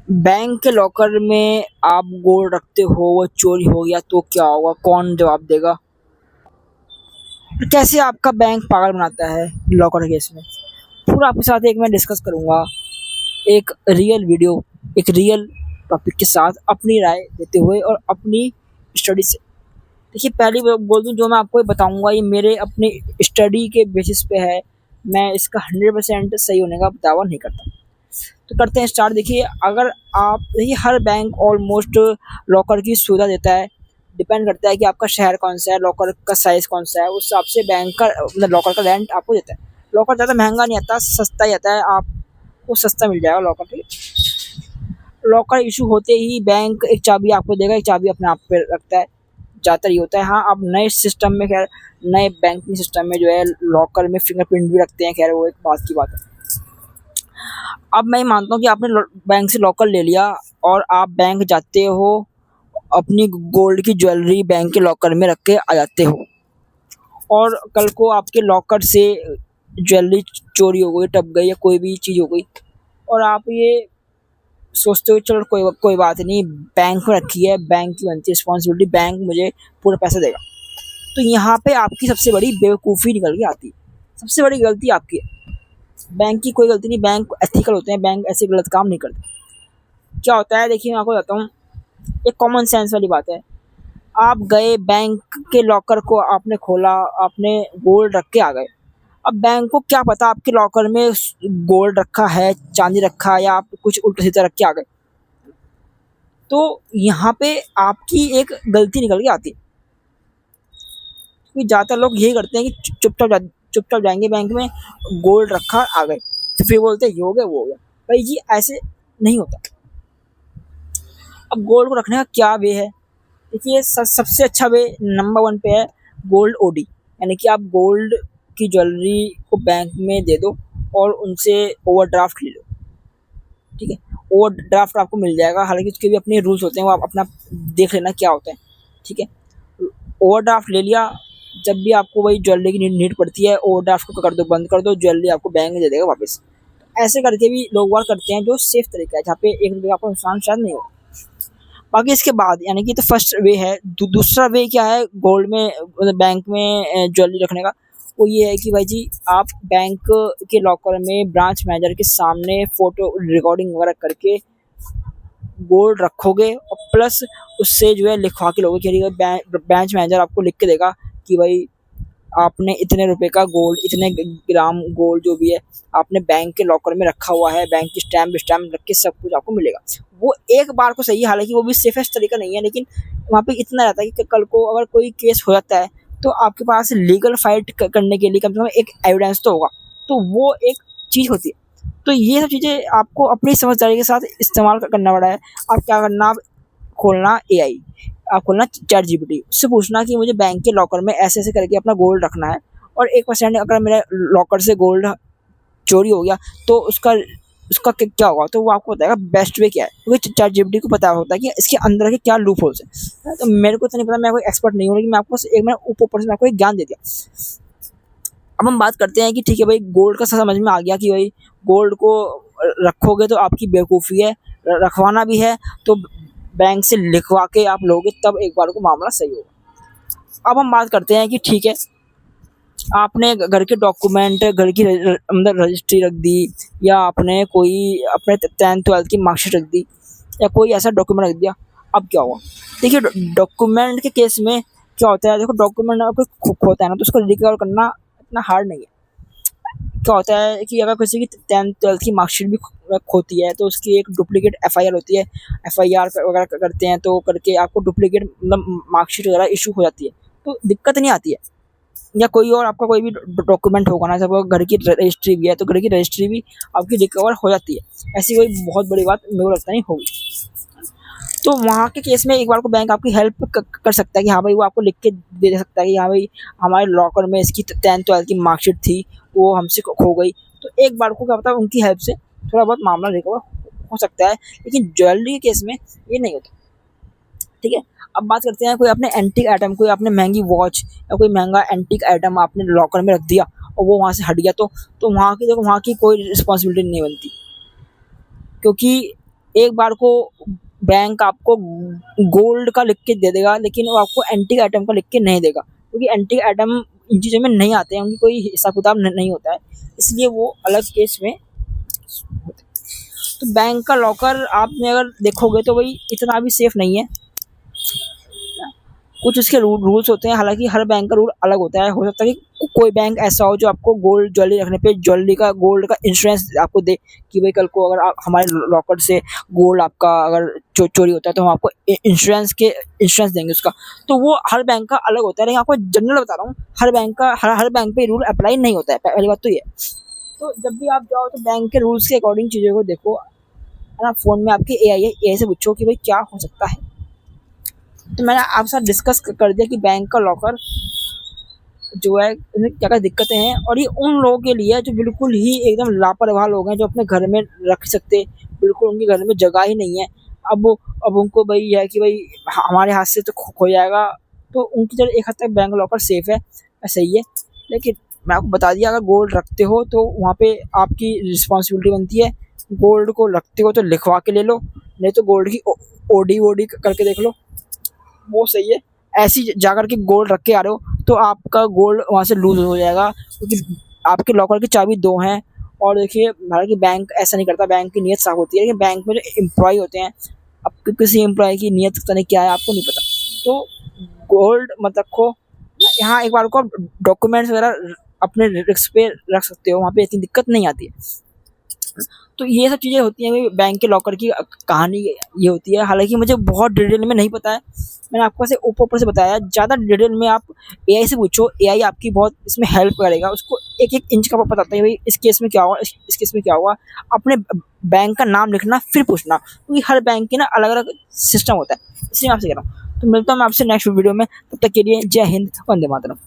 Bank के locker में आप गोल्ड रखते हो, वो चोरी हो गया तो क्या होगा? कौन जवाब देगा? और कैसे आपका बैंक पागल बनाता है लॉकर केस में? पूरा आपके साथ एक मैं डिस्कस करूंगा, एक रियल वीडियो, एक रियल टॉपिक के साथ अपनी राय देते हुए और अपनी स्टडी से। देखिए, पहली बोल दूं, जो मैं आपको ये बताऊंगा ये मेरे अपनी स्टडी के बेसिस पे है। मैं इसका 100% सही होने का दावा नहीं करता। तो करते हैं स्टार्ट। देखिए, अगर आप देखिए, हर बैंक ऑलमोस्ट लॉकर की सुविधा देता है। डिपेंड करता है कि आपका शहर कौन सा है, लॉकर का साइज कौन सा है, उस हिसाब से बैंक का मतलब लॉकर का रेंट आपको देता है। लॉकर ज़्यादा महंगा नहीं आता, सस्ता ही आता है, आपको सस्ता मिल जाएगा लॉकर। ठीक है, लॉकर इशू होते ही बैंक एक चाबी आपको देगा, एक चाबी अपने आप पे रखता है। ज़्यादातर ये होता है। हाँ, अब नए सिस्टम में खैर, नए बैंकिंग सिस्टम में जो है लॉकर में फिंगरप्रिंट भी रखते हैं, खैर वो एक बात की बात है। अब मैं ये मानता हूँ कि आपने बैंक से लॉकर ले लिया और आप बैंक जाते हो, अपनी गोल्ड की ज्वेलरी बैंक के लॉकर में रख के आ जाते हो, और कल को आपके लॉकर से ज्वेलरी चोरी हो गई, टप गई, या कोई भी चीज़ हो गई, और आप ये सोचते हो चलो कोई कोई बात नहीं, बैंक में रखी है, बैंक की बनती है रिस्पॉन्सिबिलिटी, बैंक मुझे पूरा पैसा देगा। तो यहाँ पे आपकी सबसे बड़ी बेवकूफ़ी निकल के आती है, सबसे बड़ी गलती आपकी है। बैंक की कोई गलती नहीं, बैंक एथिकल होते हैं, बैंक ऐसे गलत काम नहीं करते। क्या होता है, देखिए मैं आपको बताता हूँ, एक कॉमन सेंस वाली बात है। आप गए बैंक के लॉकर को, आपने खोला, आपने गोल्ड रख के आ गए। अब बैंक को क्या पता आपके लॉकर में गोल्ड रखा है, चांदी रखा है, या आप कुछ उल्टा सीधा रख के आ गए। तो यहाँ पे आपकी एक गलती निकल के आती है। क्योंकि ज़्यादातर लोग यही करते हैं कि चुपचाप जाएंगे बैंक में, गोल्ड रखा, आ गए, फिर बोलते हैं ये हो गया वो हो गया। भाई जी, ऐसे नहीं होता। अब गोल्ड को रखने का क्या वे है? देखिए, सबसे अच्छा वे नंबर 1 पे है गोल्ड ओडी। यानी कि आप गोल्ड की ज्वेलरी को बैंक में दे दो और उनसे ओवरड्राफ्ट ले लो। ठीक है, ओवरड्राफ्ट आपको मिल जाएगा, हालांकि उसके भी अपने रूल्स होते हैं, वो आप अपना देख लेना क्या होता है। ठीक है, ओवरड्राफ्ट ले लिया, जब भी आपको वही ज्वेलरी की नीड पड़ती है, ओवरड्राफ्ट को कर दो, बंद कर दो, ज्वेलरी आपको बैंक में दे देगा वापस। ऐसे करके भी लोग वर्क करते हैं, जो सेफ तरीका है, जहाँ पे एक रुपये का आपको नुकसान शायद नहीं हो। बाकी इसके बाद यानी कि तो फर्स्ट वे है। दूसरा वे क्या है गोल्ड में, मतलब बैंक में ज्वेलरी रखने का? वो ये है कि भाई जी, आप बैंक के लॉकर में ब्रांच मैनेजर के सामने फ़ोटो रिकॉर्डिंग वगैरह करके गोल्ड रखोगे, और प्लस उससे जो है लिखवा के लोगे कि ब्रांच मैनेजर आपको लिख के देगा कि भाई आपने इतने रुपए का गोल्ड, इतने ग्राम गोल्ड जो भी है, आपने बैंक के लॉकर में रखा हुआ है, बैंक की स्टैम्प रख के सब कुछ आपको मिलेगा। वो एक बार को सही है, हालांकि वो भी सेफेस्ट तरीका नहीं है, लेकिन वहाँ पे इतना रहता है कि कल को अगर कोई केस हो जाता है तो आपके पास लीगल फाइट करने के लिए कम से कम एक एविडेंस तो होगा। तो वो एक चीज़ होती है। तो ये सब चीज़ें आपको अपनी समझदारी के साथ इस्तेमाल करना पड़ा है। आप क्या करना, आप खोलना एआई, आप खोलना चैट जीपीटी, उससे पूछना कि मुझे बैंक के लॉकर में ऐसे ऐसे करके अपना गोल्ड रखना है, और 1% अगर मेरे लॉकर से गोल्ड चोरी हो गया तो उसका उसका क्या होगा। तो वो आपको बताएगा बेस्ट वे क्या है, क्योंकि चैट जीपीटी को पता होता है कि इसके अंदर के क्या लूप होल्स हैं। तो मेरे को तो नहीं पता, मैं कोई एक्सपर्ट नहीं हूँ, लेकिन मैं आपको एक मैं ऊपर से मैं आपको एक ज्ञान दे दिया। अब हम बात करते हैं कि ठीक है भाई, गोल्ड का समझ में आ गया कि भाई गोल्ड को रखोगे तो आपकी बेवकूफ़ी है, रखवाना भी है तो बैंक से लिखवा के आप लोगे, तब एक बार को मामला सही होगा। अब हम बात करते हैं कि ठीक है, आपने घर के डॉक्यूमेंट, घर की अंदर रजिस्ट्री रख दी, या आपने कोई अपने 10th-12th की मार्कशीट रख दी, या कोई ऐसा डॉक्यूमेंट रख दिया। अब क्या हुआ? देखिए, डॉक्यूमेंट के केस में क्या होता है, देखो डॉक्यूमेंट अगर कोई खोता है ना, तो उसको रिकवर करना इतना हार्ड नहीं है। क्या होता है कि अगर किसी की 10th-12th की मार्कशीट भी खोती है तो उसकी एक डुप्लीकेट एफआईआर होती है, एफआईआर वगैरह करते हैं, तो करके आपको डुप्लीकेट मतलब मार्कशीट वगैरह इशू हो जाती है, तो दिक्कत नहीं आती है। या कोई और आपका कोई भी डॉक्यूमेंट होगा ना, जब घर की रजिस्ट्री भी है तो घर की रजिस्ट्री भी आपकी रिकवर हो जाती है। ऐसी कोई बहुत बड़ी बात मेरे को लगता नहीं होगी। तो वहाँ के केस में एक बार को बैंक आपकी हेल्प कर सकता है कि हाँ भाई, वो आपको लिख के दे सकता है कि हाँ भाई, हमारे लॉकर में इसकी 10th-12th की मार्कशीट थी, वो हमसे खो गई। तो एक बार को क्या पता, उनकी हेल्प से थोड़ा बहुत मामला रिकवर हो सकता है, लेकिन ज्वेलरी के केस में ये नहीं होता। ठीक है, अब बात करते हैं कोई अपने एंटीक आइटम, कोई आपने महंगी वॉच या कोई महंगा एंटीक आइटम आपने लॉकर में रख दिया और वो वहाँ से हट गया, तो वहाँ की देखो, वहाँ की कोई रिस्पॉन्सिबिलिटी नहीं बनती, क्योंकि एक बार को बैंक आपको गोल्ड का लिख के दे देगा, लेकिन वो आपको एंटीक आइटम का लिख के नहीं देगा, क्योंकि एंटीक आइटम इन चीज़ों में नहीं आते हैं, उनकी कोई हिसाब किताब नहीं होता है, इसलिए वो अलग केस में होते हैं। तो बैंक का लॉकर आपने अगर देखोगे तो भाई इतना भी सेफ नहीं है, कुछ उसके रूल्स होते हैं, हालांकि हर बैंक का रूल अलग होता है। हो सकता है कि कोई बैंक ऐसा हो जो आपको गोल्ड ज्वेलरी रखने पे ज्वेलरी का गोल्ड का इंश्योरेंस आपको दे, कि भाई कल को अगर आप हमारे लॉकर से गोल्ड आपका अगर चोरी होता है तो हम आपको इंश्योरेंस देंगे उसका। तो वो हर बैंक का अलग होता है, लेकिन आपको जनरल बता रहा हूँ, हर बैंक पे रूल अप्लाई नहीं होता है, पहली बात तो ये। तो जब भी आप जाओ तो बैंक के रूल्स के अकॉर्डिंग चीज़ों को देखो, है ना। फ़ोन में आपके AI से पूछो कि भाई क्या हो सकता है। तो मैंने आपके साथ डिस्कस कर दिया कि बैंक का लॉकर जो है इनमें क्या क्या दिक्कतें हैं, और ये उन लोगों के लिए है जो बिल्कुल ही एकदम लापरवाह लोग हैं, जो अपने घर में रख सकते, बिल्कुल उनके घर में जगह ही नहीं है। अब उनको भाई यह है कि भाई हमारे हाथ से तो खो जाएगा, तो उनकी तरह एक हद तक बैंक लॉकर सेफ है, सही है। लेकिन मैं आपको बता दिया, अगर गोल्ड रखते हो तो वहाँ पे आपकी रिस्पॉन्सिबिलिटी बनती है, गोल्ड को रखते हो तो लिखवा के ले लो, नहीं तो गोल्ड की ओडी वोडी करके देख लो, वो सही है। ऐसी जाकर के गोल्ड रख के आ रहे हो तो आपका गोल्ड वहाँ से लूज हो जाएगा, क्योंकि आपके लॉकर की चाबी 2 हैं। और देखिए, हालांकि बैंक ऐसा नहीं करता, बैंक की नीयत साफ होती है, लेकिन बैंक में जो एम्प्लॉय होते हैं, अब किसी एम्प्लॉय की नीयत पता नहीं क्या है, आपको नहीं पता। तो गोल्ड मत रखो यहाँ, एक बार को आप डॉक्यूमेंट्स वगैरह अपने रिस्क पे रख सकते हो, वहाँ पे इतनी दिक्कत नहीं आती है। तो ये सब चीज़ें होती हैं बैंक के लॉकर की कहानी ये होती है। हालांकि मुझे बहुत डिटेल में नहीं पता है, मैंने आपको ऐसे ऊपर से बताया। ज़्यादा डिटेल में आप AI से पूछो, AI आपकी बहुत इसमें हेल्प करेगा, उसको एक एक इंच का बताता है भाई इस केस में क्या हुआ, इस केस में क्या हुआ। अपने बैंक का नाम लिखना फिर पूछना, क्योंकि हर बैंक की ना अलग अलग सिस्टम होता है, इसलिए मैं आपसे कह रहा हूँ। तो मिलता हूँ मैं आपसे नेक्स्ट वीडियो में, तब तक के लिए जय हिंद, वंदे मातरम।